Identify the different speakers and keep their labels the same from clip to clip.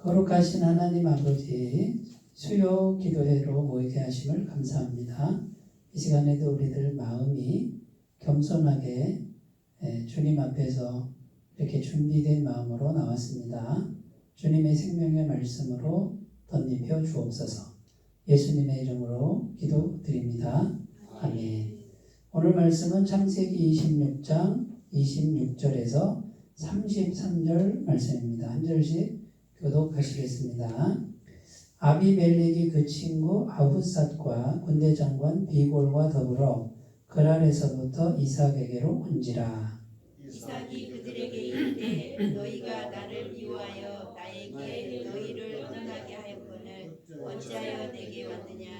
Speaker 1: 거룩하신 하나님 아버지, 수요 기도회로 모이게 하심을 감사합니다. 이 시간에도 우리들 마음이 겸손하게 주님 앞에서 이렇게 준비된 마음으로 나왔습니다. 주님의 생명의 말씀으로 덧입혀 주옵소서. 예수님의 이름으로 기도드립니다. 아멘. 오늘 말씀은 창세기 26장 26절에서 33절 말씀입니다. 한 절씩 교독하시겠습니다. 아비멜렉이 그 친구 아훗삿과 군대 장관 비골과 더불어 그랄에서부터 이삭에게로 온지라.
Speaker 2: 이삭이 그들에게 이르되 너희가 나를 미워하여 나에게 너희를 떠나게 하였거늘 어찌하여 내게 왔느냐.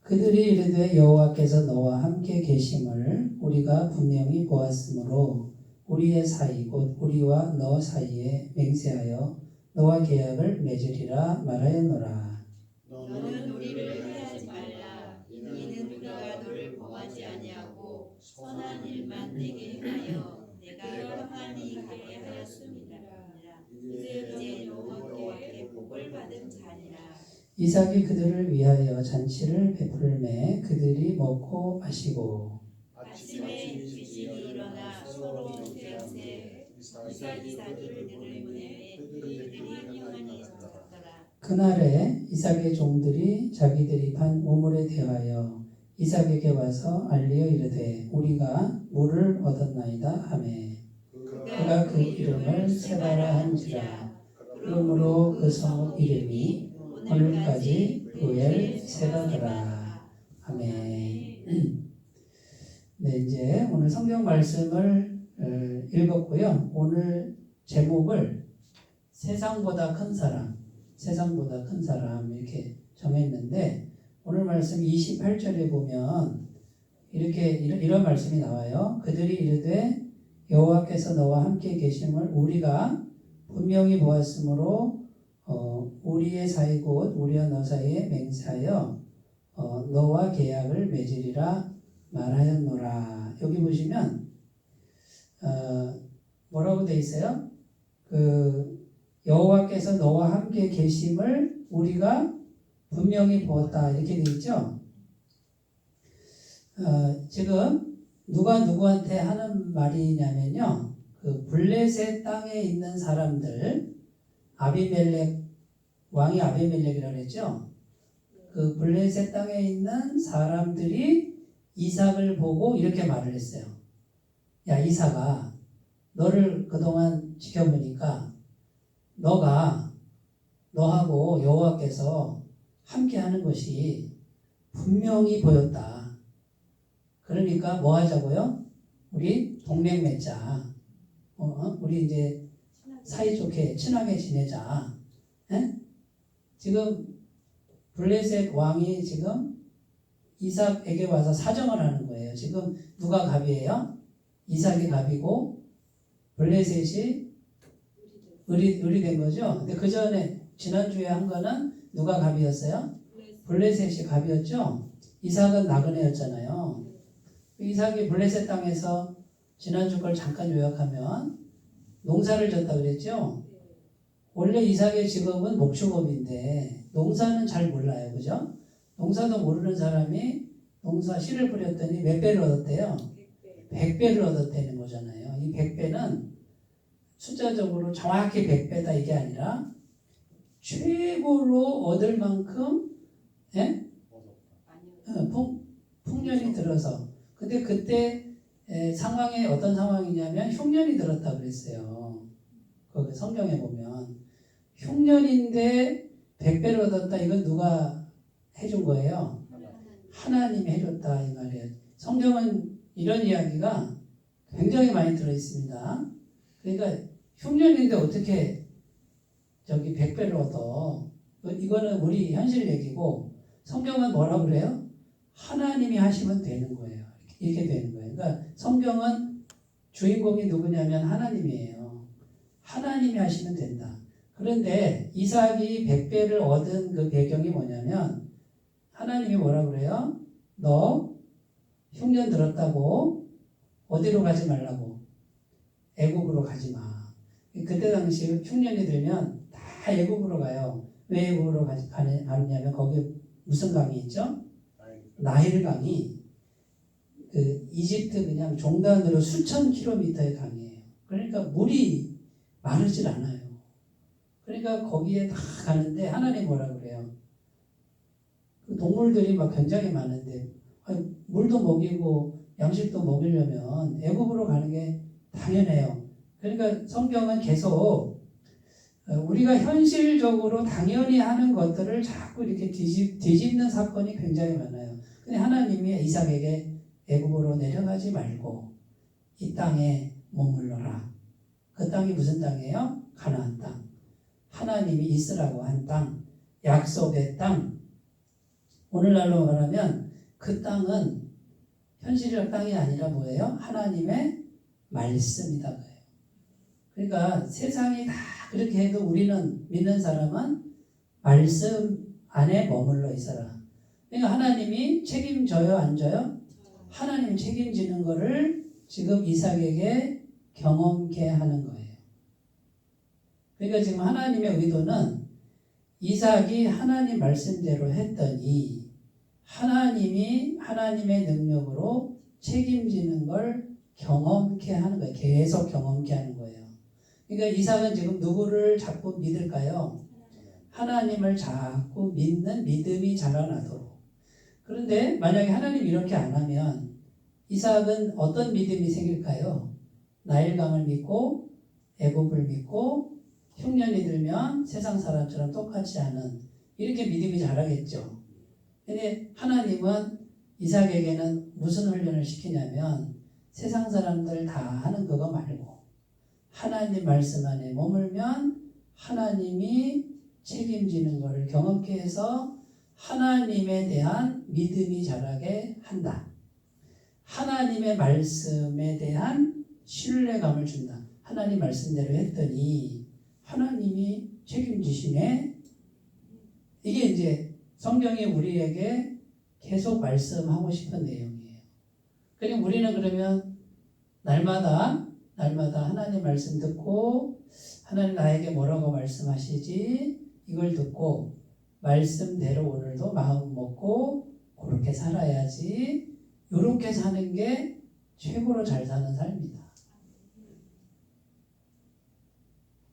Speaker 1: 그들이 이르되 여호와께서 너와 함께 계심을 우리가 분명히 보았으므로 우리의 사이 곧 우리와 너 사이에 맹세하여 너와 계약을 맺으리라 말하였노라.
Speaker 2: 너는 우리를 해하지 말라. 이는 우리가 너를 범하지 아니하고 선한 일만 내게 행하여 내가 평안히 가게 하였습니다. 이제 여호와께 복을 받은 자니라.
Speaker 1: 이삭이 그들을 위하여 잔치를 베풀매 그들이 먹고 마시고
Speaker 2: 아침에 귀신이 일어나 서로 되어세 이삭이 그들을 보내 그들이 평안히 살았더라.
Speaker 1: 그날에 이삭의 종들이 자기들이 판 우물에 대하여 이삭에게 와서 알리어 이르되 우리가 물을 얻었나이다 하매 그가 그 이름을 세바라 한지라. 그러므로 그 성 이름이 오늘까지 부엘 세바더라. 아멘. 네, 이제 오늘 성경 말씀을 읽었고요. 오늘 제목을 세상보다 큰 사람, 세상보다 큰 사람 이렇게 정했는데 오늘 말씀 28절에 보면 이런 말씀이 나와요. 그들이 이르되 여호와께서 너와 함께 계심을 우리가 분명히 보았으므로 우리의 사이 곧 우리와 너 사이에 맹세하여 너와 계약을 맺으리라 말하였노라. 여기 보시면 뭐라고 돼 있어요? 여호와께서 너와 함께 계심을 우리가 분명히 보았다 이렇게 돼 있죠. 지금 누가 누구한테 하는 말이냐면요. 그 블레셋 땅에 있는 사람들, 아비멜렉 왕이 아비멜렉이라고 했죠. 그 블레셋 땅에 있는 사람들이 이삭을 보고 이렇게 말을 했어요. 야 이삭아, 너를 그동안 지켜보니까 너하고 여호와께서 함께 하는 것이 분명히 보였다. 그러니까 뭐 하자고요? 우리 동맹 맺자. 우리 이제 사이좋게 친하게 지내자. 에? 지금 블레셋 왕이 지금 이삭에게 와서 사정을 하는 거예요. 지금 누가 갑이에요? 이삭이 갑이고 블레셋이 을이 된 거죠. 근데 그 전에 지난주에 한 거는 누가 갑이었어요? 블레셋이 갑이었죠. 이삭은 나그네였잖아요. 이삭이 블레셋 땅에서 지난주 걸 잠깐 요약하면 농사를 졌다 그랬죠. 원래 이삭의 직업은 목축업인데 농사는 잘 몰라요. 그죠? 농사도 모르는 사람이 농사 씨를 뿌렸더니 몇 배를 얻었대요? 100배를 얻었다는 거잖아요. 이 100배는 숫자적으로 정확히 100배다 이게 아니라 최고로 얻을 만큼 풍년이 들어서 근데 그때 상황이 어떤 상황이냐면 흉년이 들었다 그랬어요. 거기 성경에 보면 흉년인데 100배를 얻었다. 이건 누가 해준 거예요? 하나님이 해줬다 이 말이에요. 성경은 이런 이야기가 굉장히 많이 들어있습니다. 그러니까 흉년인데 어떻게 100배를 얻어? 이거는 우리 현실 얘기고 성경은 뭐라고 그래요? 하나님이 하시면 되는 거예요. 이렇게 되는 거예요. 그러니까 성경은 주인공이 누구냐면 하나님이에요. 하나님이 하시면 된다. 그런데 이삭이 100배를 얻은 그 배경이 뭐냐면 하나님이 뭐라고 그래요? 너 흉년 들었다고 어디로 가지 말라고 애국으로 가지 마. 그때 당시 흉년이 들면 다 다 애굽으로 가요. 왜 애굽으로 가느냐면 거기 무슨 강이 있죠? 나일 강이 그 이집트 그냥 종단으로 수천 킬로미터의 강이에요. 그러니까 물이 마르질 않아요. 그러니까 거기에 다 가는데 하나님 뭐라 그래요? 그 동물들이 막 굉장히 많은데 물도 먹이고 양식도 먹이려면 애굽으로 가는 게 당연해요. 그러니까 성경은 계속 우리가 현실적으로 당연히 하는 것들을 자꾸 이렇게 뒤집는 사건이 굉장히 많아요. 근데 하나님이 이삭에게 애굽으로 내려가지 말고 이 땅에 머물러라. 그 땅이 무슨 땅이에요? 가나안 땅. 하나님이 있으라고 한 땅, 약속의 땅. 오늘날로 말하면 그 땅은 현실적 땅이 아니라 뭐예요? 하나님의 말씀이다. 그러니까 세상이 다 그렇게 해도 우리는 믿는 사람은 말씀 안에 머물러 있어라. 그러니까 하나님이 책임져요, 안 져요? 하나님이 책임지는 거를 지금 이삭에게 경험케 하는 거예요. 그러니까 지금 하나님의 의도는 이삭이 하나님 말씀대로 했더니 하나님이 하나님의 능력으로 책임지는 걸 경험케 하는 거예요. 계속 경험케 하는 거예요. 그러니까 이삭은 지금 누구를 자꾸 믿을까요? 하나님을 자꾸 믿는 믿음이 자라나도록. 그런데 만약에 하나님 이렇게 안 하면 이삭은 어떤 믿음이 생길까요? 나일강을 믿고 애굽을 믿고 흉년이 들면 세상 사람처럼 똑같지 않은 이렇게 믿음이 자라겠죠. 근데 하나님은 이삭에게는 무슨 훈련을 시키냐면 세상 사람들 다 하는 그거 말고 하나님 말씀 안에 머물면 하나님이 책임지는 것을 경험케 해서 하나님에 대한 믿음이 자라게 한다. 하나님의 말씀에 대한 신뢰감을 준다. 하나님 말씀대로 했더니 하나님이 책임지시네. 이게 이제 성경이 우리에게 계속 말씀하고 싶은 내용이에요. 그리고 우리는 그러면 날마다 하나님 말씀 듣고 하나님 나에게 뭐라고 말씀하시지 이걸 듣고 말씀대로 오늘도 마음 먹고 그렇게 살아야지. 이렇게 사는 게 최고로 잘 사는 삶이다.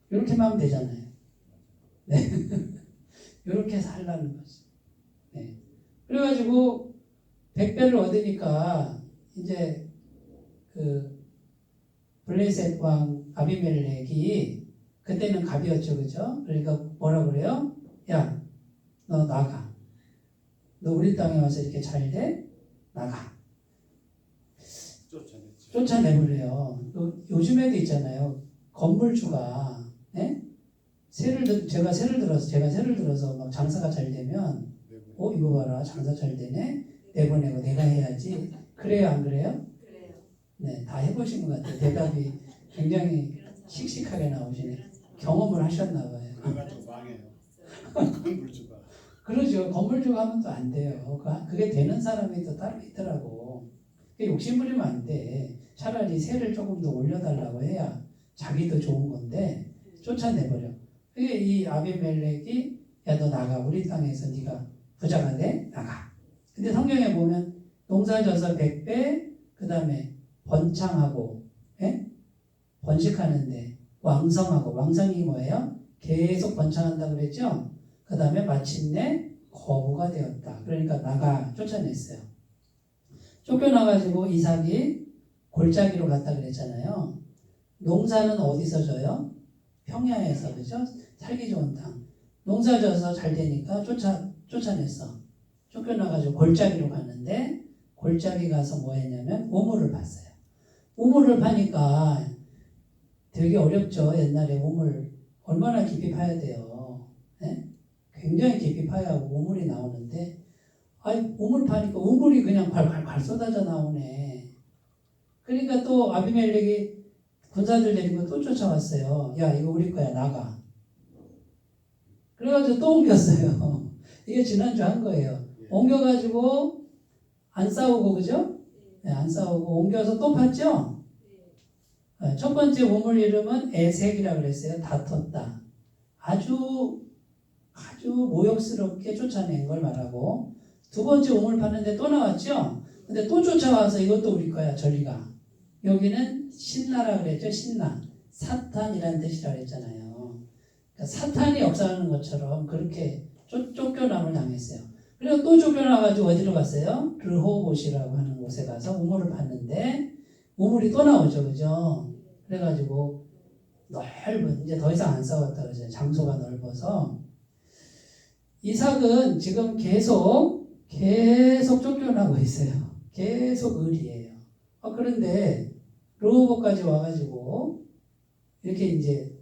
Speaker 1: 이렇게만 하면 되잖아요. 네. 이렇게 살라는 거지. 네. 그래가지고 100배를 얻으니까 이제 그 블레셋 왕 아비멜렉이 그때는 갑이었죠, 그죠? 그러니까 뭐라 그래요? 야, 너 나가. 너 우리 땅에 와서 이렇게 잘 돼? 나가. 쫓아내버려요. 요즘에도 있잖아요. 건물주가 제가 세를 들어서 막 장사가 잘 되면 이거 봐라 장사 잘 되네 내보내고 내가 해야지. 그래요, 안 그래요?
Speaker 2: 그래요.
Speaker 1: 네, 다 해보신 것 같아요. 대답이 굉장히 씩씩하게 나오시네. 경험을 하셨나 봐요.
Speaker 3: 그래가지고 망해요. 건물주가.
Speaker 1: 그러죠. 건물주가 하면 또 안 돼요. 그게 되는 사람이 또 따로 있더라고. 욕심 부리면 안 돼. 차라리 세를 조금 더 올려달라고 해야 자기도 좋은 건데 쫓아내버려. 그게 이 아비멜렉이 야, 너 나가. 우리 땅에서 네가 부자가 돼? 나가. 근데 성경에 보면 농사져서 100배 그 다음에 번창하고 번식하는데 왕성하고, 왕성이 뭐예요? 계속 번창한다고 그랬죠? 그 다음에 마침내 거부가 되었다. 그러니까 나가 쫓아냈어요. 쫓겨나가지고 이삭이 골짜기로 갔다 그랬잖아요. 농사는 어디서 져요? 평야에서, 그죠? 살기 좋은 땅. 농사 져서 잘 되니까 쫓아냈어. 쫓겨나가지고 골짜기로 갔는데 골짜기 가서 뭐 했냐면 우물을 팠어요. 우물을 파니까 되게 어렵죠. 옛날에 우물 얼마나 깊이 파야 돼요. 네? 굉장히 깊이 파야 우물이 나오는데 우물 파니까 우물이 그냥 콸콸콸 쏟아져 나오네. 그러니까 또 아비멜렉이 군사들 데리고 또 쫓아왔어요. 야, 이거 우리 거야, 나가. 그래가지고 또 옮겼어요. 이게 지난주 한 거예요. 옮겨가지고 안 싸우고, 그죠? 네, 안 싸우고 옮겨서 또 팠죠? 첫 번째 우물 이름은 에색이라고 그랬어요. 다퉜다. 아주 모욕스럽게 쫓아낸 걸 말하고, 두 번째 우물 파는데 또 나왔죠. 근데 또 쫓아와서 이것도 우리 거야, 전리가. 여기는 신나라 그랬죠. 신나. 사탄이라는 뜻이라 그랬잖아요. 그러니까 사탄이 역사하는 것처럼 그렇게 쫓겨남을 당했어요. 그리고 또 쫓겨나가지고 어디로 갔어요? 르호봇이라고 하는 곳에 가서 우물을 봤는데 우물이 또 나오죠. 그죠? 그래가지고 넓은, 이제 더 이상 안 싸웠다 그러죠. 장소가 넓어서. 이삭은 지금 계속 쫓겨나고 있어요. 계속 의리예요. 그런데 르호봇까지 와가지고 이렇게 이제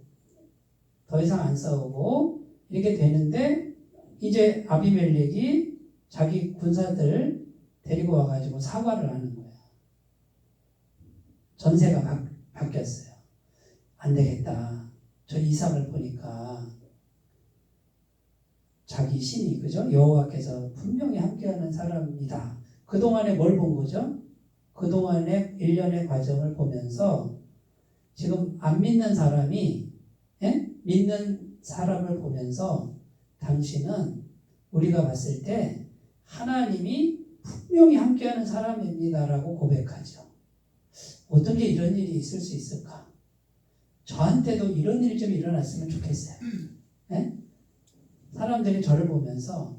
Speaker 1: 더 이상 안 싸우고 이렇게 되는데 이제 아비멜렉이 자기 군사들 데리고 와가지고 사과를 하는 거예요. 전세가 바뀌었어요. 안 되겠다. 저 이삭을 보니까 자기 신이, 그죠? 여호와께서 분명히 함께하는 사람이다. 그동안에 뭘 본 거죠? 그동안의 일련의 과정을 보면서 지금 안 믿는 사람이 믿는 사람을 보면서 당신은 우리가 봤을 때 하나님이 분명히 함께하는 사람입니다라고 고백하죠. 어떻게 이런 일이 있을 수 있을까? 저한테도 이런 일이 좀 일어났으면 좋겠어요. 사람들이 저를 보면서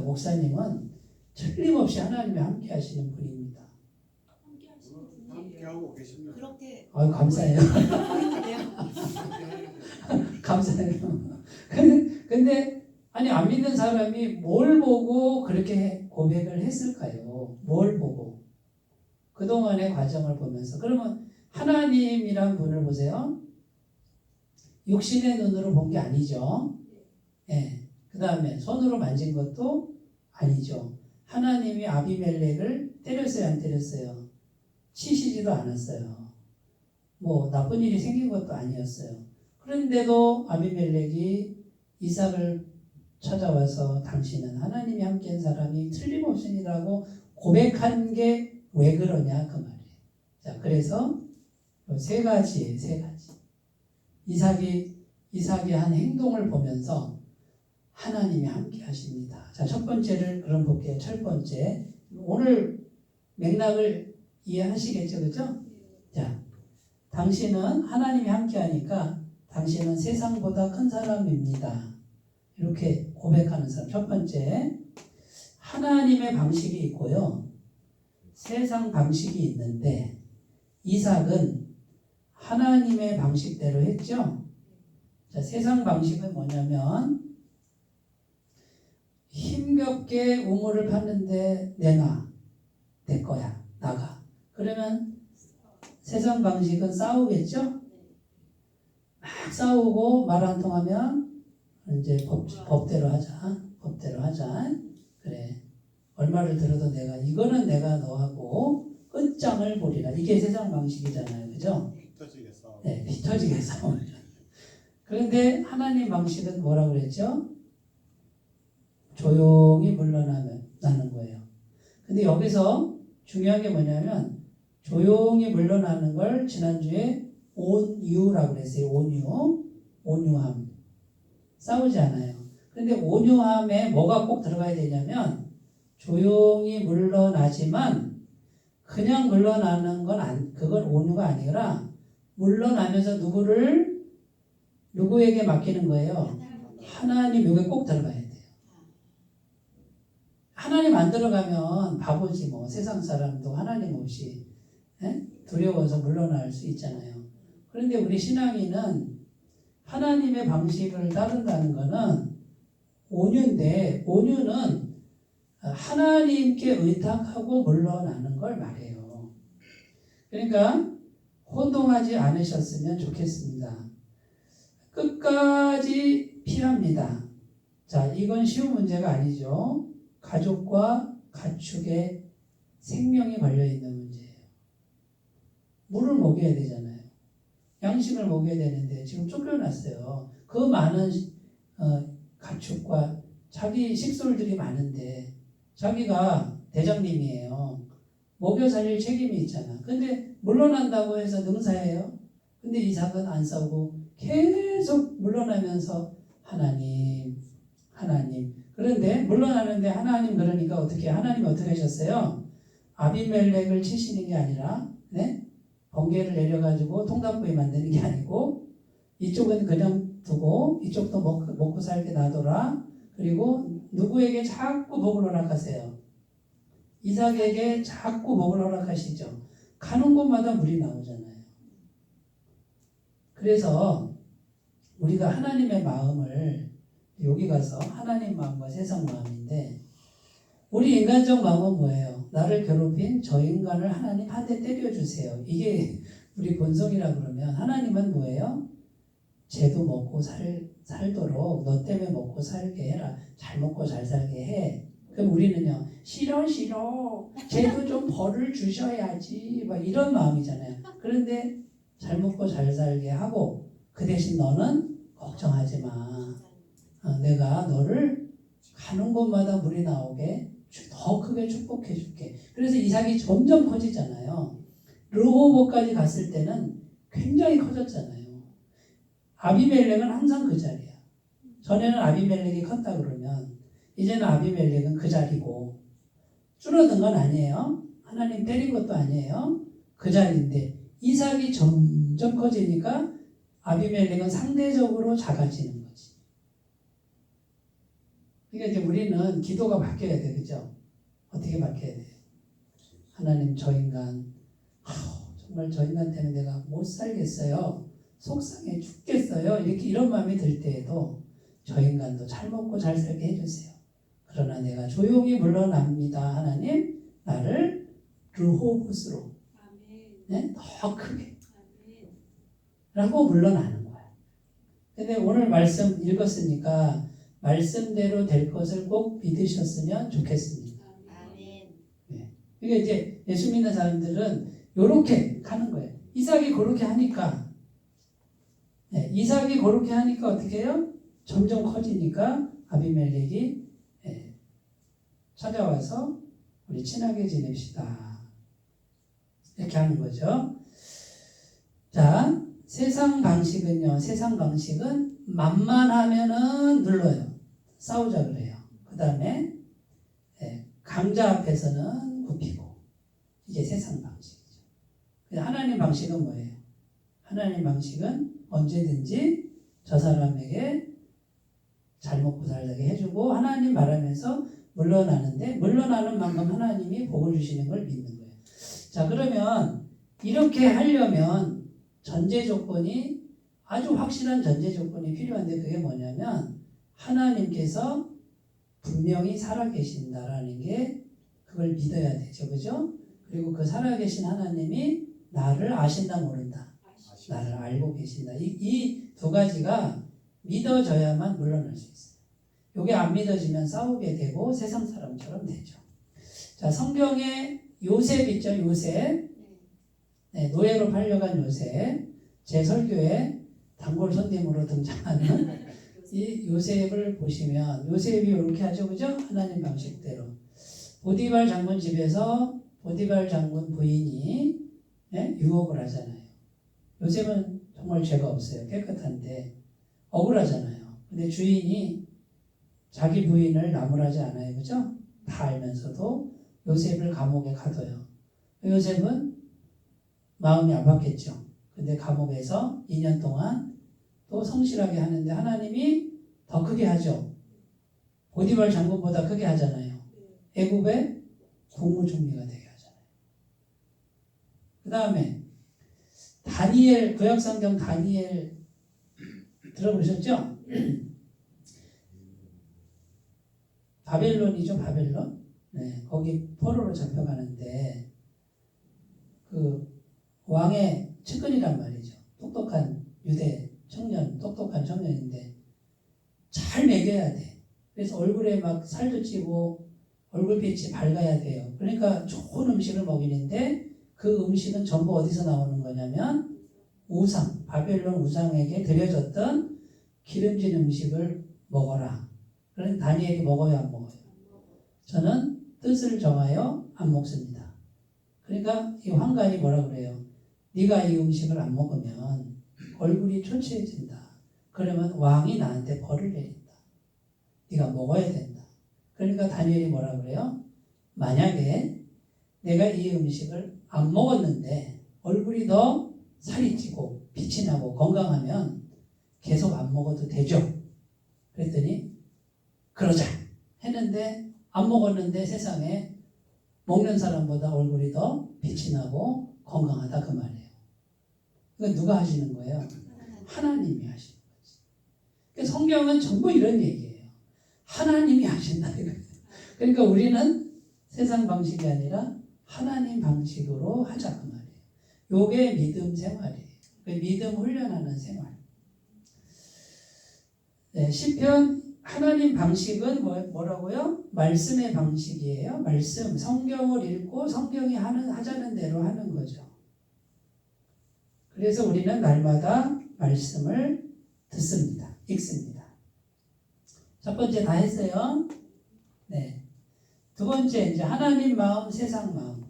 Speaker 1: 목사님은 틀림없이 하나님이 함께하시는 분입니다.
Speaker 3: 함께하고 계십니다.
Speaker 2: 그렇게
Speaker 1: 감사해요. 감사해요. 근데 아니 안 믿는 사람이 뭘 보고 그렇게 고백을 했을까요? 뭘 보고? 그동안의 과정을 보면서. 그러면 하나님이란 분을 보세요. 육신의 눈으로 본 게 아니죠. 그 다음에 손으로 만진 것도 아니죠. 하나님이 아비멜렉을 때렸어요, 안 때렸어요? 치시지도 않았어요. 뭐 나쁜 일이 생긴 것도 아니었어요. 그런데도 아비멜렉이 이삭을 찾아와서 당신은 하나님이 함께한 사람이 틀림없으니라고 고백한 게 왜 그러냐 그 말이에요. 자, 그래서 세 가지예요, 세 가지. 이삭이 한 행동을 보면서 하나님이 함께 하십니다. 자, 첫 번째를 그럼 볼게요. 첫 번째. 오늘 맥락을 이해하시겠죠, 그죠? 자, 당신은 하나님이 함께 하니까 당신은 세상보다 큰 사람입니다. 이렇게 고백하는 사람. 첫 번째, 하나님의 방식이 있고요. 세상 방식이 있는데 이삭은 하나님의 방식대로 했죠. 자, 세상 방식은 뭐냐면 힘겹게 우물을 팠는데 내놔. 내 거야. 나가. 그러면 세상 방식은 싸우겠죠? 막 싸우고 말 안 통하면 이제 법대로 하자. 법대로 하자. 그래. 얼마를 들어도 이거는 내가 너하고 끝장을 보리라. 이게 세상 방식이잖아요. 그죠?
Speaker 3: 피 터지게 싸워.
Speaker 1: 네, 피 터지게 싸워. 그런데 하나님 방식은 뭐라고 그랬죠? 조용히 물러나는 거예요. 근데 여기서 중요한 게 뭐냐면 조용히 물러나는 걸 지난주에 온유라고 그랬어요. 온유함. 싸우지 않아요. 근데 온유함에 뭐가 꼭 들어가야 되냐면 조용히 물러나지만 그냥 물러나는 그건 온유가 아니라 물러나면서 누구에게 맡기는 거예요? 하나님 여기 꼭 들어가야 돼요. 하나님 안 들어가면 바보지 뭐. 세상 사람도 하나님 없이 두려워서 물러날 수 있잖아요. 그런데 우리 신앙인은 하나님의 방식을 따른다는 것은 온유인데 온유는 하나님께 의탁하고 물러나는 걸 말해요. 그러니까 혼동하지 않으셨으면 좋겠습니다. 끝까지 필요합니다. 자, 이건 쉬운 문제가 아니죠. 가족과 가축의 생명이 걸려있는 문제예요. 물을 먹여야 되잖아요. 양식을 먹여야 되는데 지금 쫓겨났어요. 그 많은 가축과 자기 식솔들이 많은데 자기가 대장님이에요. 먹여 살릴 책임이 있잖아. 근데 물러난다고 해서 능사예요. 근데 이삭은 안 싸우고 계속 물러나면서 하나님. 그런데 물러나는데 하나님 그러니까 어떻게 하나님 어떻게 하셨어요? 아비멜렉을 치시는 게 아니라 네? 번개를 내려가지고 통닭구이 만드는 게 아니고 이쪽은 그냥 두고 이쪽도 먹고 살게 놔둬라. 그리고 누구에게 자꾸 복을 허락하세요? 이삭에게 자꾸 복을 허락하시죠. 가는 곳마다 물이 나오잖아요. 그래서 우리가 하나님의 마음을 여기 가서 하나님 마음과 세상 마음인데 우리 인간적 마음은 뭐예요? 나를 괴롭힌 저 인간을 하나님 한 대 때려주세요. 이게 우리 본성이라 그러면 하나님은 뭐예요? 쟤도 먹고 살도록 너 때문에 먹고 살게 해라. 잘 먹고 잘 살게 해. 그럼 우리는요. 싫어. 쟤도 좀 벌을 주셔야지. 막 이런 마음이잖아요. 그런데 잘 먹고 잘 살게 하고 그 대신 너는 걱정하지 마. 내가 너를 가는 곳마다 물이 나오게 더 크게 축복해 줄게. 그래서 이삭이 점점 커지잖아요. 르호보까지 갔을 때는 굉장히 커졌잖아요. 아비멜렉은 항상 그 자리야. 전에는 아비멜렉이 컸다 그러면 이제는 아비멜렉은 그 자리고 줄어든 건 아니에요. 하나님 때린 것도 아니에요. 그 자리인데 이삭이 점점 커지니까 아비멜렉은 상대적으로 작아지는 거지. 그러니까 이제 우리는 기도가 바뀌어야 돼. 그죠? 어떻게 바뀌어야 돼요? 하나님 저 인간 정말 저 인간 때문에 내가 못 살겠어요. 속상해 죽겠어요. 이렇게 이런 마음이 들 때에도 저 인간도 잘 먹고 잘 살게 해주세요. 그러나 내가 조용히 물러납니다. 하나님 나를 르호봇으로 네? 더 크게 라고 물러나는 거야. 근데 오늘 말씀 읽었으니까 말씀대로 될 것을 꼭 믿으셨으면 좋겠습니다. 네. 그러니까 이제 예수 믿는 사람들은 이렇게 가는 거예요. 이삭이 그렇게 하니까 네, 이삭이 그렇게 하니까 어떻게 해요? 점점 커지니까 아비멜렉이 네, 찾아와서 우리 친하게 지냅시다. 이렇게 하는 거죠. 자, 세상 방식은 만만하면은 눌러요. 싸우자 그래요. 그 다음에 강자 앞에서는 굽히고 이게 세상 방식이죠. 하나님 방식은 뭐예요? 하나님 방식은 언제든지 저 사람에게 잘 먹고 살게 해주고 하나님 말하면서 물러나는데 물러나는 만큼 하나님이 복을 주시는 걸 믿는 거예요. 자, 그러면 이렇게 하려면 전제 조건이 아주 확실한 전제 조건이 필요한데 그게 뭐냐면 하나님께서 분명히 살아계신다라는 게 그걸 믿어야 되죠. 그죠? 그리고 그 살아계신 하나님이 나를 아신다 모른다. 나를 알고 계신다. 이 두 가지가 믿어져야만 물러날 수 있어요. 이게 안 믿어지면 싸우게 되고 세상 사람처럼 되죠. 자, 성경에 요셉 있죠. 요셉. 네, 노예로 팔려간 요셉. 제 설교에 단골 손님으로 등장하는 이 요셉을 보시면 요셉이 이렇게 하죠. 그죠? 하나님 방식대로. 보디발 장군 집에서 보디발 장군 부인이 네? 유혹을 하잖아요. 요셉은 정말 죄가 없어요. 깨끗한데 억울하잖아요. 근데 주인이 자기 부인을 나무라지 않아요. 그죠? 다 알면서도 요셉을 감옥에 가둬요. 요셉은 마음이 아팠겠죠. 근데 감옥에서 2년 동안 또 성실하게 하는데 하나님이 더 크게 하죠. 보디발 장군보다 크게 하잖아요. 애굽의 국무총리가 되게 하잖아요. 그 다음에 다니엘, 구약성경 다니엘 들어보셨죠? 바벨론이죠, 바벨론. 네, 거기 포로로 잡혀가는데 그 왕의 측근이란 말이죠. 똑똑한 유대 청년, 똑똑한 청년인데 잘 먹여야 돼. 그래서 얼굴에 막 살도 찌고 얼굴빛이 밝아야 돼요. 그러니까 좋은 음식을 먹이는데 그 음식은 전부 어디서 나오는 거냐면 우상, 바벨론 우상에게 드려졌던 기름진 음식을 먹어라. 그런 다니엘이 먹어요, 안 먹어요? 저는 뜻을 정하여 안 먹습니다. 그러니까 이 황관이 뭐라 그래요? 네가 이 음식을 안 먹으면 얼굴이 초췌해진다. 그러면 왕이 나한테 벌을 내린다. 네가 먹어야 된다. 그러니까 다니엘이 뭐라 그래요? 만약에 내가 이 음식을 안 먹었는데 얼굴이 더 살이 찌고 빛이 나고 건강하면 계속 안 먹어도 되죠? 그랬더니 그러자 했는데 안 먹었는데 세상에 먹는 사람보다 얼굴이 더 빛이 나고 건강하다 그 말이에요. 이건 누가 하시는 거예요? 하나님이 하시는 거지. 그러니까 성경은 전부 이런 얘기예요. 하나님이 하신다 이거예요. 그러니까 우리는 세상 방식이 아니라 하나님 방식으로 하자 그 말이에요. 요게 믿음 생활이에요. 믿음 훈련하는 생활. 네, 시편 하나님 방식은 뭐라고요? 말씀의 방식이에요. 말씀, 성경을 읽고 성경이 하자는 대로 하는 거죠. 그래서 우리는 날마다 말씀을 듣습니다. 읽습니다. 첫 번째 다 했어요. 네. 두 번째 이제 하나님 마음, 세상 마음.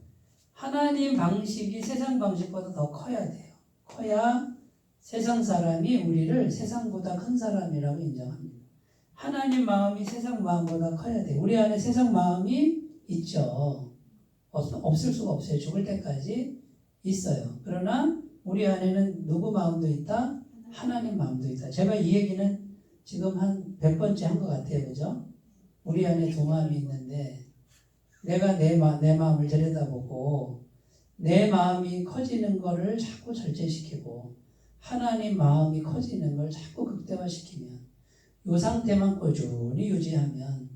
Speaker 1: 하나님 방식이 세상 방식보다 더 커야 돼요. 커야 세상 사람이 우리를 세상보다 큰 사람이라고 인정합니다. 하나님 마음이 세상 마음보다 커야 돼요. 우리 안에 세상 마음이 있죠. 없을 수가 없어요. 죽을 때까지 있어요. 그러나 우리 안에는 누구 마음도 있다? 하나님 마음도 있다. 제가 이 얘기는 지금 한 100번째 한 것 같아요. 그죠? 우리 안에 두 마음이 있는데 내가 내 마음을 들여다보고 내 마음이 커지는 거를 자꾸 절제시키고 하나님 마음이 커지는 걸 자꾸 극대화시키면 이 상태만 꾸준히 유지하면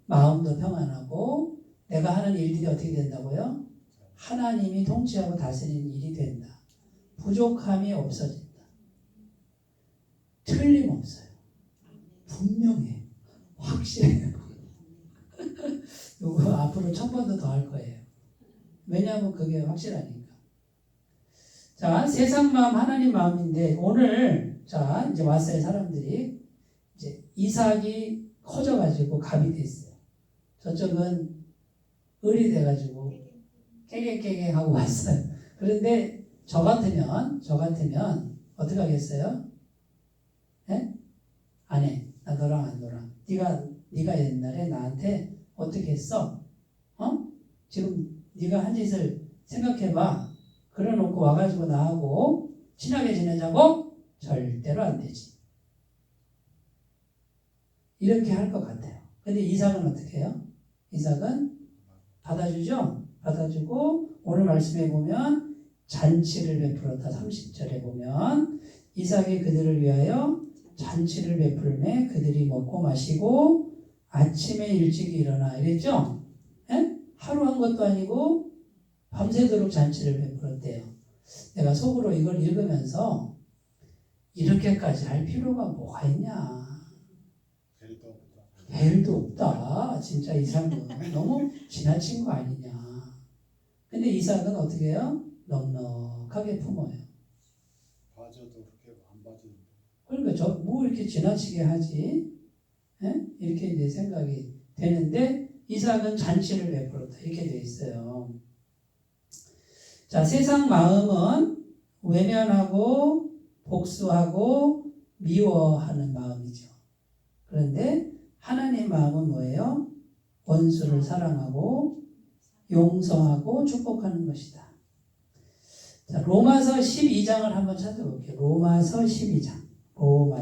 Speaker 1: 마음도 평안하고 내가 하는 일들이 어떻게 된다고요? 하나님이 통치하고 다스리는 일이 된다. 부족함이 없어진다. 틀림없어요. 분명해요. 확실해요. 이거 앞으로 1000번도 더 할 거예요. 왜냐하면 그게 확실하니까. 자, 세상 마음, 하나님 마음인데 오늘 자 이제 왔어요. 사람들이 이제 이삭이 커져가지고 갑이 됐어요. 저쪽은 을이 돼가지고 깨갱깨갱 하고 왔어요. 그런데 저 같으면 어떻게 하겠어요? 예? 안 해. 나 너랑 안 놀아. 네가 옛날에 나한테 어떻게 했어? 지금 네가 한 짓을 생각해봐. 그래놓고 와가지고 나하고 친하게 지내자고? 절대로 안 되지. 이렇게 할 것 같아요. 근데 이삭은 어떻게 해요? 이삭은 받아주죠? 받아주고 오늘 말씀에 보면 잔치를 베풀었다. 30절에 보면 이삭이 그들을 위하여 잔치를 베풀매 그들이 먹고 마시고 아침에 일찍 일어나 이랬죠? 에? 하루 한 것도 아니고 밤새도록 잔치를 베풀었대요. 내가 속으로 이걸 읽으면서 이렇게까지 할 필요가 뭐가 있냐. 벨도 없다. 진짜 이삭은 너무 지나친 거 아니냐. 근데 이삭은 어떻게 해요? 넉넉하게 품어요.
Speaker 3: 봐줘도 그렇게 안 봐주는데.
Speaker 1: 그러니까 뭐 이렇게 지나치게 하지? 에? 이렇게 이제 생각이 되는데 이삭은 잔치를 베풀었다. 이렇게 돼 있어요. 자, 세상 마음은 외면하고 복수하고 미워하는 마음이죠. 그런데 하나님의 마음은 뭐예요? 원수를 사랑하고 용서하고 축복하는 것이다. 자, 로마서 12장을 한번 찾아볼게요. 로마서 12장.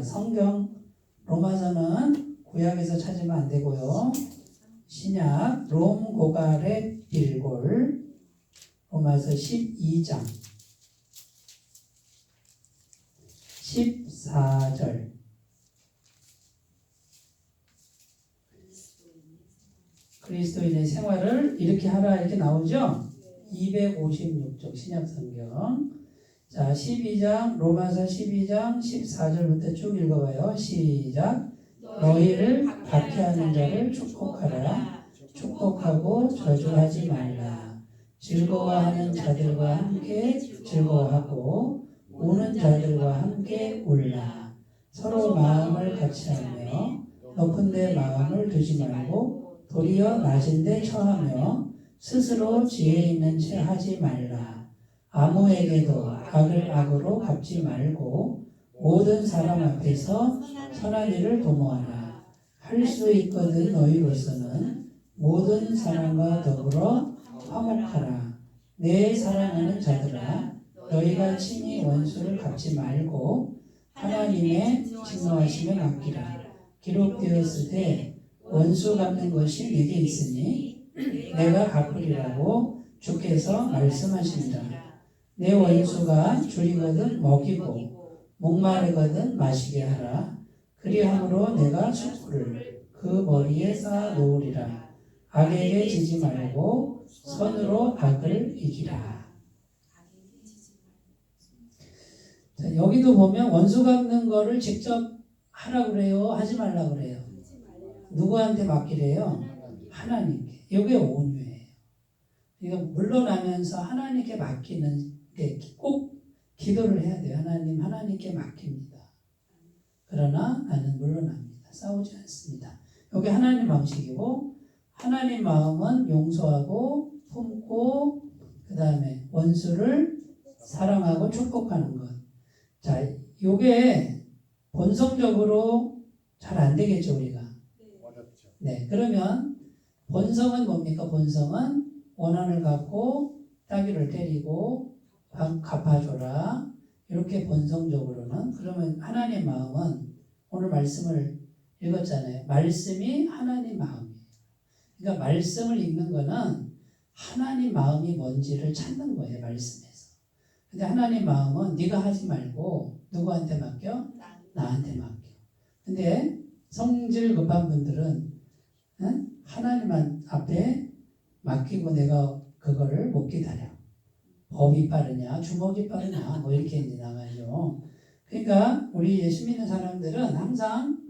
Speaker 1: 성경 로마서는 구약에서 찾으면 안 되고요. 신약 롬고갈의 빌골 로마서 12장 14절 그리스도인의 생활을 이렇게 하라 이렇게 나오죠? 256쪽 신약성경. 자, 12장 로마서 12장 14절부터 쭉 읽어봐요. 시작. 너희를 박해하는 자를 축복하라. 축복하고 저주하지 말라. 즐거워하는 자들과 함께 즐거워하고 우는 자들과 함께 울라. 서로 마음을 같이하며 높은 데 마음을 두지 말고 도리어 낮은 데 처하며 스스로 지혜 있는 채 하지 말라. 아무에게도 악을 악으로 갚지 말고 모든 사람 앞에서 선한 일을 도모하라. 할 수 있거든 너희로서는 모든 사람과 더불어 화목하라. 내 사랑하는 자들아, 너희가 친히 원수를 갚지 말고 하나님의 진노하심에 맡기라. 기록되었으되 원수 갚는 것이 내게 있으니 내가 갚으리라고 주께서 말씀하시니라. 내 원수가 줄이거든 먹이고 목마르거든 마시게 하라. 그리함으로 내가 숯불을 그 머리에 쌓아 놓으리라. 악에게 지지 말고 선으로 악을 이기라. 자, 여기도 보면 원수 갚는 거를 직접 하라 그래요? 하지 말라 그래요? 누구한테 맡기래요? 하나님께. 이게 온유예요. 그러니까 물러나면서 하나님께 맡기는 게 꼭 기도를 해야 돼요. 하나님께 맡깁니다. 그러나 나는 물러납니다. 싸우지 않습니다. 이게 하나님 방식이고, 하나님 마음은 용서하고 품고 그 다음에 원수를 사랑하고 축복하는 것. 자, 이게 본성적으로 잘 안 되겠죠, 우리가.
Speaker 3: 어렵죠.
Speaker 1: 네, 그러면 본성은 뭡니까? 본성은 원한을 갖고 따귀를 때리고 갚아줘라. 이렇게 본성적으로는. 그러면 하나님 마음은 오늘 말씀을 읽었잖아요. 말씀이 하나님 마음이에요. 그러니까 말씀을 읽는 거는 하나님 마음이 뭔지를 찾는 거예요. 말씀에서. 근데 하나님 마음은 네가 하지 말고 누구한테 맡겨? 나한테 맡겨. 근데 성질 급한 분들은 하나님 앞에 맡기고 내가 그거를 못 기다려. 법이 빠르냐, 주먹이 빠르냐, 뭐 이렇게 이제 나가죠. 그러니까 우리 예수 믿는 사람들은 항상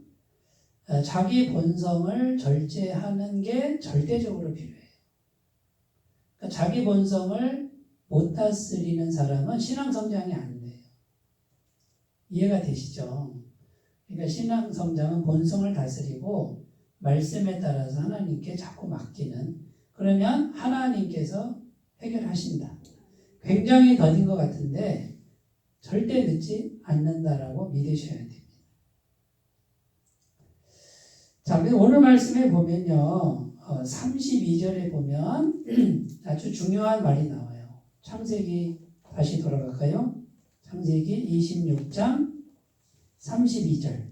Speaker 1: 자기 본성을 절제하는 게 절대적으로 필요해요. 그러니까 자기 본성을 못 다스리는 사람은 신앙 성장이 안 돼요. 이해가 되시죠? 그러니까 신앙 성장은 본성을 다스리고 말씀에 따라서 하나님께 자꾸 맡기는, 그러면 하나님께서 해결하신다. 굉장히 더딘 것 같은데 절대 늦지 않는다라고 믿으셔야 됩니다. 자, 오늘 말씀에 보면요, 32절에 보면 아주 중요한 말이 나와요. 창세기 다시 돌아갈까요? 창세기 26장 32절.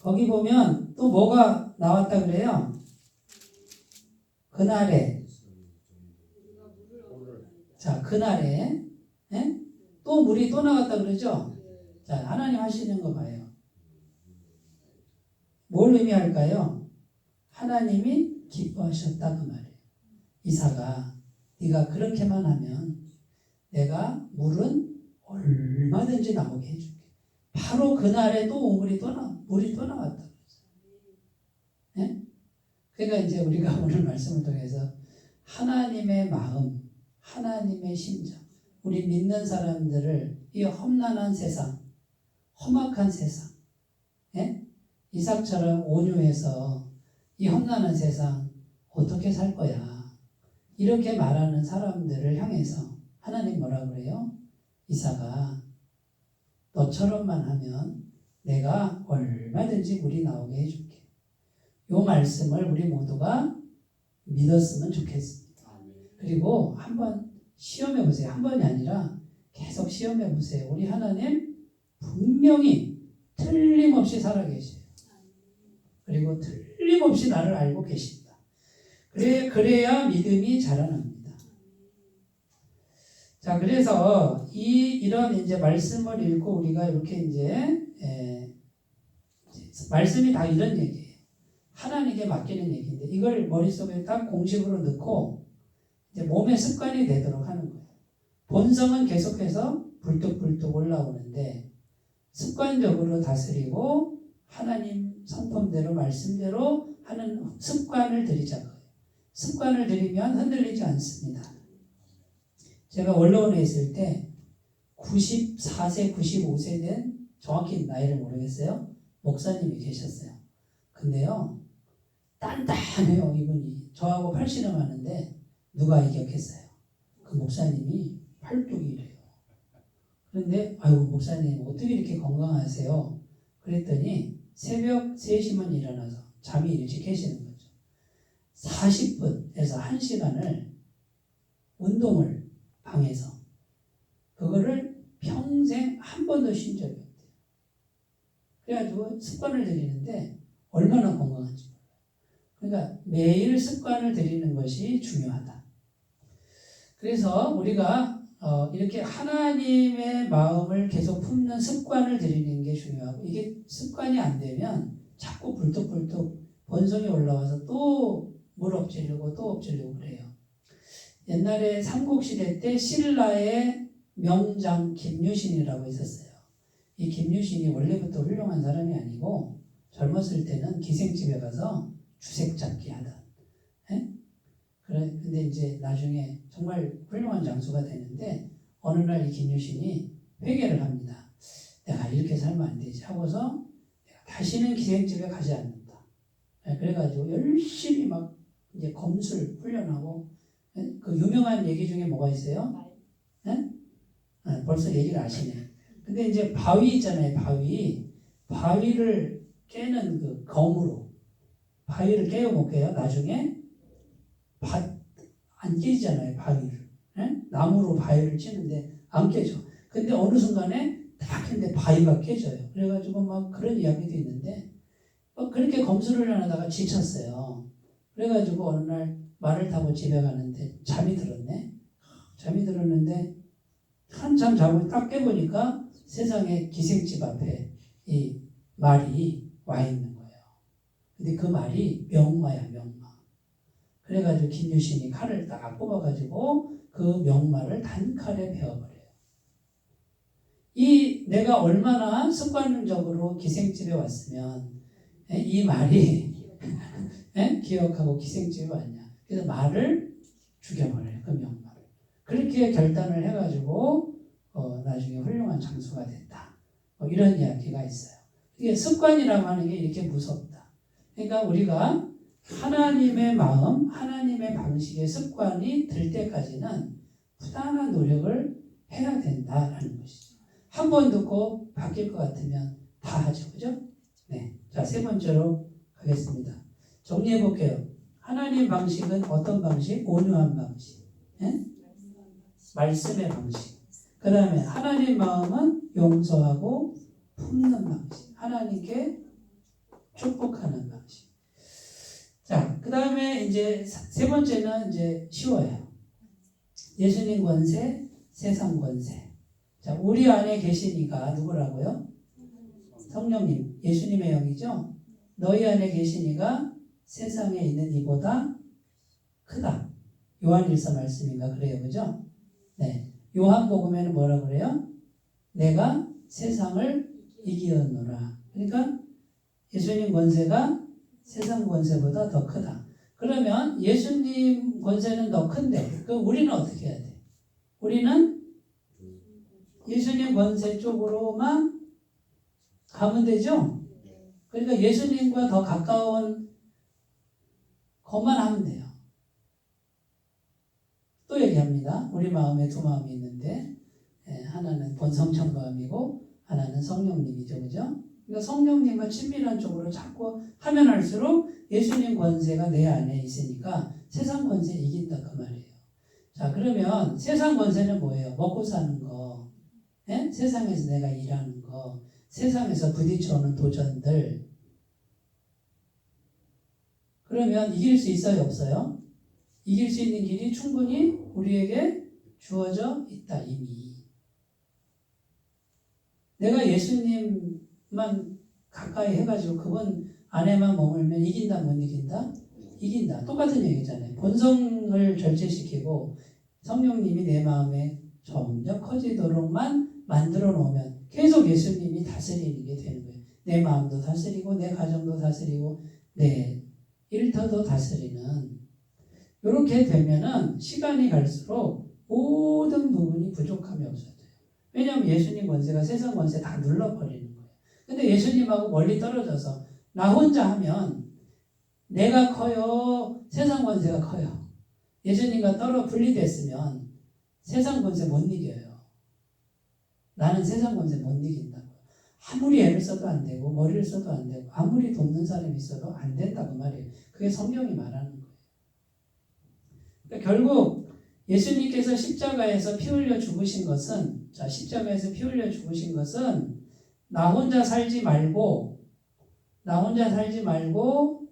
Speaker 1: 거기 보면 또 뭐가 나왔다 그래요? 그날에, 자, 그날에 또 물이 또 나왔다 그러죠? 자, 하나님 하시는 거 봐요. 뭘 의미할까요? 하나님이 기뻐하셨다 그 말이에요. 이삭아, 네가 그렇게만 하면 내가 물은 얼마든지 나오게 해줄게. 바로 그날에 또 물이 또 나왔다. 네? 그러니까 이제 우리가 오늘 말씀을 통해서 하나님의 마음, 하나님의 심정, 우리 믿는 사람들을 이 험난한 세상, 험악한 세상, 예? 이삭처럼 온유해서 이 험난한 세상 어떻게 살 거야? 이렇게 말하는 사람들을 향해서 하나님 뭐라 그래요? 이삭아, 너처럼만 하면 내가 얼마든지 물이 나오게 해줄게. 이 말씀을 우리 모두가 믿었으면 좋겠습니다. 그리고 한번 시험해 보세요. 한 번이 아니라 계속 시험해 보세요. 우리 하나님 분명히 틀림없이 살아계세요. 그리고 틀림없이 나를 알고 계십니다. 그래야 믿음이 자라납니다. 자, 그래서 이런 이제 말씀을 읽고 우리가 이렇게 이제 말씀이 다 이런 얘기예요. 하나님께 맡기는 얘기인데 이걸 머릿속에 딱 공식으로 넣고 이제 몸의 습관이 되도록 하는 거예요. 본성은 계속해서 불뚝불뚝 올라오는데 습관적으로 다스리고 하나님 성품대로 말씀대로 하는 습관을 들이자고요. 습관을 들이면 흔들리지 않습니다. 제가 원로원에 있을 때 94세, 95세 된 정확히 나이를 모르겠어요. 목사님이 계셨어요. 근데요, 단단해요, 이분이. 저하고 팔씨름 하는데 누가 이겼겠어요? 그 목사님이 팔뚝이래요. 그런데 아유 목사님 어떻게 이렇게 건강하세요? 그랬더니 새벽 3시만 일어나서 잠이 일찍 깨시는 거죠. 40분에서 1시간을 운동을 방에서 그거를 평생 한 번도 쉰 적이 없대요. 그래가지고 습관을 들이는데 얼마나 건강한지 몰라요. 그러니까 매일 습관을 들이는 것이 중요하다. 그래서 우리가 이렇게 하나님의 마음을 계속 품는 습관을 들이는 게 중요하고 이게 습관이 안 되면 자꾸 불뚝불뚝 본성이 올라와서 또 물 엎지르고 또 엎지르고 그래요. 옛날에 삼국시대 때 신라의 명장 김유신이라고 있었어요. 이 김유신이 원래부터 훌륭한 사람이 아니고 젊었을 때는 기생집에 가서 주색 잡기 하던. 예? 근데 이제 나중에 정말 훌륭한 장수가 되는데 어느 날 이 김유신이 회개를 합니다. 내가 이렇게 살면 안 되지 하고서 내가 다시는 기생집에 가지 않는다. 그래가지고 열심히 막 이제 검술 훈련하고 그 유명한 얘기 중에 뭐가 있어요? 벌써 얘기를 아시네. 근데 이제 바위 있잖아요. 바위를 깨는 그 검으로 바위를 깨요 못 깨요? 나중에 안 깨지잖아요. 바위를. 나무로 바위를 치는데 안 깨져. 근데 어느 순간에 딱 했는데 바위가 깨져요. 그래가지고 막 그런 이야기도 있는데 그렇게 검술을 하다가 지쳤어요. 그래가지고 어느 날 말을 타고 집에 가는데 잠이 들었네. 잠이 들었는데 한참 자고 딱 깨보니까 세상에 기생집 앞에 이 말이 와 있는 거예요. 근데 그 말이 명마야, 명마. 그래가지고 김유신이 칼을 딱 뽑아가지고 그 명마를 단칼에 베어버려요. 내가 얼마나 습관적으로 기생집에 왔으면 이 말이 기억하고 기생집에 왔냐. 그래서 말을 죽여버려요. 그 명마를. 그렇게 결단을 해가지고 나중에 훌륭한 장수가 됐다. 이런 이야기가 있어요. 이게 습관이라고 하는 게 이렇게 무섭다. 그러니까 우리가 하나님의 마음, 하나님의 방식의 습관이 들 때까지는 부단한 노력을 해야 된다라는 것이죠. 한 번 듣고 바뀔 것 같으면 다 하죠. 그죠? 네. 자, 3번째로 가겠습니다. 정리해 볼게요. 하나님 방식은 어떤 방식? 온유한 방식. 예? 말씀의 방식. 그 다음에 하나님 마음은 용서하고 품는 방식. 하나님께 축복하는 방식. 자, 그 다음에 이제 3번째는 이제 쉬워요. 예수님 권세, 세상 권세. 자, 우리 안에 계시니까 누구라고요? 성령님. 예수님의 영이죠? 너희 안에 계시니까 세상에 있는 이보다 크다. 요한일서 말씀인가 그래요. 그죠? 네. 요한복음에는 뭐라 그래요? 내가 세상을 이기었노라. 그러니까 예수님 권세가 세상 권세보다 더 크다. 그러면 예수님 권세는 더 큰데 그럼 우리는 어떻게 해야 돼? 우리는 예수님 권세 쪽으로만 가면 되죠? 그러니까 예수님과 더 가까운 것만 하면 돼요. 또 얘기합니다. 우리 마음에 두 마음이 있는데 하나는 본성청 마음이고 하나는 성령님이죠. 그죠? 그러니까 성령님과 친밀한 쪽으로 자꾸 하면 할수록 예수님 권세가 내 안에 있으니까 세상 권세 이긴다 그 말이에요. 자, 그러면 세상 권세는 뭐예요? 먹고 사는 거, 세상에서 내가 일하는 거, 세상에서 부딪혀오는 도전들. 그러면 이길 수 있어요? 없어요? 이길 수 있는 길이 충분히 우리에게 주어져 있다 이미. 내가 예수님만 가까이 해가지고 그분 안에만 머물면 이긴다 못 이긴다? 이긴다. 똑같은 얘기잖아요. 본성을 절제시키고 성령님이 내 마음에 점점 커지도록만 만들어 놓으면 계속 예수님이 다스리는 게 되는 거예요. 내 마음도 다스리고 내 가정도 다스리고 내 일터도 다스리는. 이렇게 되면은 시간이 갈수록 모든 부분이 부족함이 없어져요. 왜냐하면 예수님 권세가 세상 권세 다 눌러버리는 거예요. 근데 예수님하고 멀리 떨어져서 나 혼자 하면 내가 커요, 세상 권세가 커요. 예수님과 분리됐으면 세상 권세 못 이겨요. 나는 세상 권세 못 이긴다고. 아무리 애를 써도 안 되고 머리를 써도 안 되고 아무리 돕는 사람이 있어도 안 된다고 말이에요. 그게 성경이 말하는 거예요. 그러니까 결국 예수님께서 십자가에서 피 흘려 죽으신 것은 십자가에서 피 흘려 죽으신 것은 나 혼자 살지 말고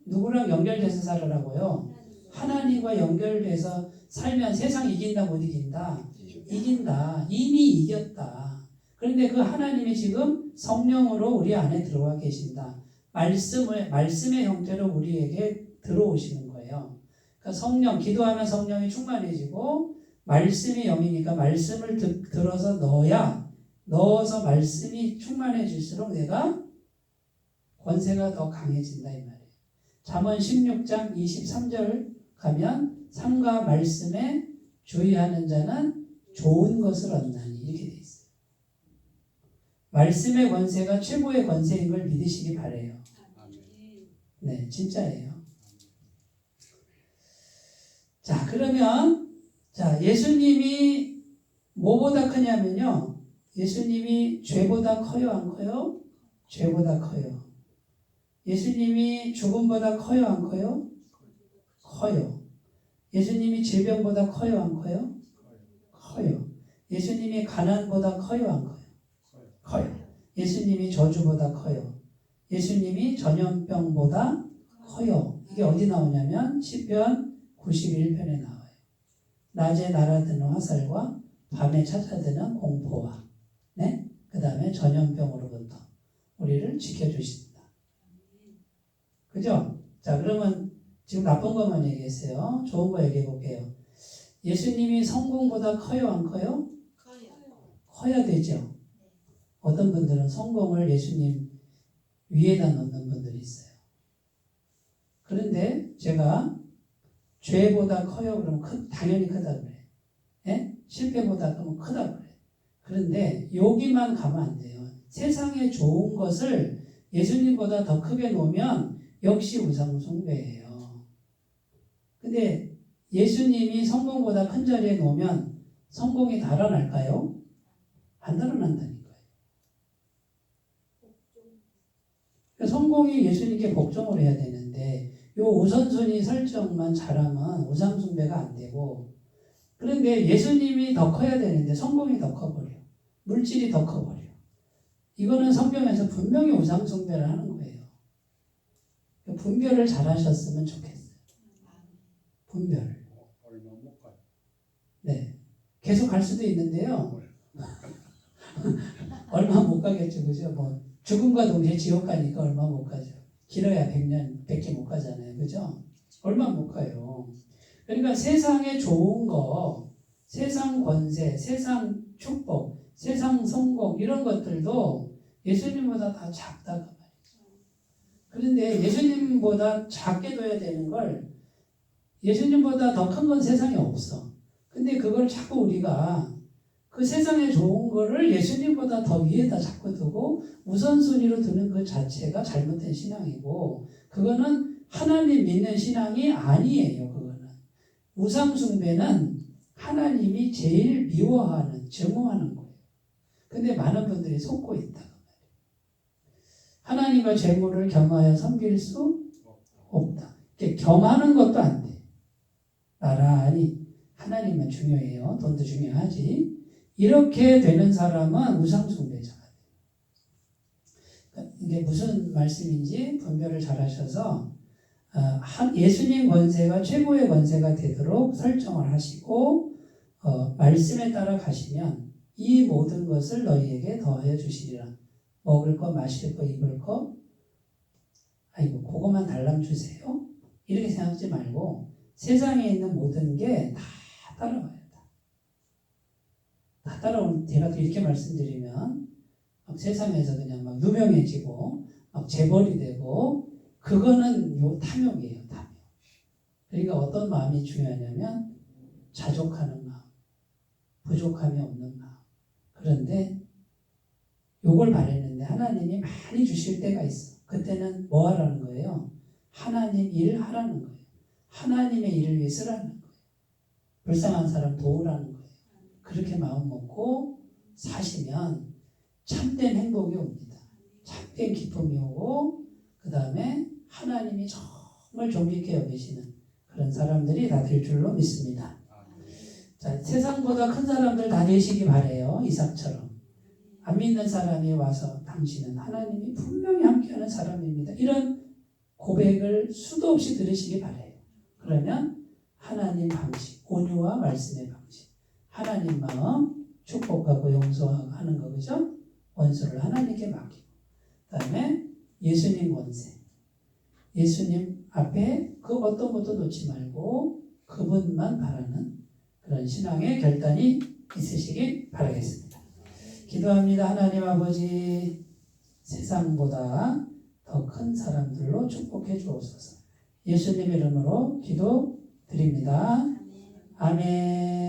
Speaker 1: 누구랑 연결돼서 살으라고요? 하나님과 연결돼서 살면 세상 이긴다 못 이긴다? 이긴다. 이미 이겼다. 그런데 그 하나님이 지금 성령으로 우리 안에 들어와 계신다. 말씀의 형태로 우리에게 들어오시는 거예요. 그러니까 성령, 기도하면 성령이 충만해지고 말씀이 영이니까 말씀을 들어서 넣어서 말씀이 충만해질수록 내가 권세가 더 강해진다 이 말이에요. 잠언 16장 23절 가면 삶과 말씀에 주의하는 자는 좋은 것을 얻나니 이렇게 돼 있어요. 말씀의 권세가 최고의 권세인 걸 믿으시기 바래요. 네, 진짜예요. 자, 그러면 예수님이 뭐보다 크냐면요. 예수님이 죄보다 커요, 안 커요? 죄보다 커요. 예수님이 죽음보다 커요, 안 커요? 커요. 예수님이 질병보다 커요, 안 커요? 커요. 예수님이 가난보다 커요, 안 커요? 커요. 예수님이 저주보다 커요. 예수님이 전염병보다 커요. 이게 어디 나오냐면 시편 91편에 나와요. 낮에 날아드는 화살과 밤에 찾아드는 공포와 그 다음에 전염병으로부터 우리를 지켜주신다. 그죠? 자, 그러면 지금 나쁜 것만 얘기했어요. 좋은 거 얘기해 볼게요. 예수님이 성공보다 커요, 안 커요? 커야 되죠. 어떤 분들은 성공을 예수님 위에다 놓는 분들이 있어요. 그런데 제가 죄보다 커요 그러면 당연히 크다 그래. 예? 실패보다 그러면 크다 그래. 그런데 여기만 가면 안 돼요. 세상에 좋은 것을 예수님보다 더 크게 놓으면 역시 우상 숭배예요. 근데 예수님이 성공보다 큰 자리에 놓으면 성공이 달아날까요? 안 달아난다니까요. 성공이 예수님께 복종을 해야 되는데 요 우선순위 설정만 잘하면 우상 숭배가 안 되고, 그런데 예수님이 더 커야 되는데 성공이 더 커버려. 물질이 더 커버려. 이거는 성경에서 분명히 우상 숭배를 하는 거예요. 분별을 잘 하셨으면 좋겠어요. 분별.
Speaker 3: 얼마 못 가요.
Speaker 1: 네. 계속 갈 수도 있는데요. 얼마 못 가겠죠. 그죠? 뭐 죽음과 동시에 지옥 가니까 얼마 못 가죠. 길어야 100년, 100개 못 가잖아요. 그죠? 얼마 못 가요. 그러니까 세상에 좋은 거, 세상 권세, 세상 축복, 세상 성공 이런 것들도 예수님보다 다 작다고 말이죠. 그런데 예수님보다 작게 둬야 되는 걸, 예수님보다 더 큰 건 세상에 없어. 근데 그걸 자꾸 우리가 그 세상에 좋은 거를 예수님보다 더 위에다 자꾸 두고 우선순위로 두는 그 자체가 잘못된 신앙이고, 그거는 하나님 믿는 신앙이 아니에요. 그거는 우상숭배는 하나님이 제일 미워하는, 증오하는 거예요. 근데 많은 분들이 속고 있다. 하나님과 재물을 겸하여 섬길 수 없다. 겸하는 것도 안 돼. 나란히 하나님만 중요해요. 돈도 중요하지. 이렇게 되는 사람은 우상숭배자가 돼요. 이게 무슨 말씀인지 분별을 잘 하셔서 예수님 권세가 최고의 권세가 되도록 설정을 하시고 말씀에 따라 가시면 이 모든 것을 너희에게 더하여 주시리라. 먹을 거, 마실 거, 입을 거, 아이고 그것만 달랑 주세요. 이렇게 생각하지 말고 세상에 있는 모든 게 다 따라와요. 다 따라오는, 제가 또 이렇게 말씀드리면 막 세상에서 그냥 막 유명해지고 막 재벌이 되고, 그거는 요 탐욕이에요. 탐욕. 그러니까 어떤 마음이 중요하냐면 자족하는 마음, 부족함이 없는 마음. 그런데 요걸 바랬는데 하나님이 많이 주실 때가 있어. 그때는 뭐 하라는 거예요? 하나님 일 하라는 거예요. 하나님의 일을 위해 쓰라는 거예요. 불쌍한 사람 도우라는 거예요. 그렇게 마음 먹고 사시면 참된 행복이 옵니다. 참된 기쁨이 오고 그 다음에 하나님이 정말 존귀케 여기시는 그런 사람들이 다 될 줄로 믿습니다. 자, 세상보다 큰 사람들 다 되시기 바래요. 이삭처럼. 안 믿는 사람이 와서 당신은 하나님이 분명히 함께하는 사람입니다. 이런 고백을 수도 없이 들으시기 바래요. 그러면 하나님 방식, 온유와 말씀의 방식, 하나님 마음 축복하고 용서하고 하는 거 그죠? 원수를 하나님께 맡기고 그 다음에 예수님 권세, 예수님 앞에 그 어떤 것도 놓지 말고 그분만 바라는 그런 신앙의 결단이 있으시길 바라겠습니다. 기도합니다. 하나님 아버지, 세상보다 더 큰 사람들로 축복해 주옵소서. 예수님 이름으로 기도드립니다. 아멘.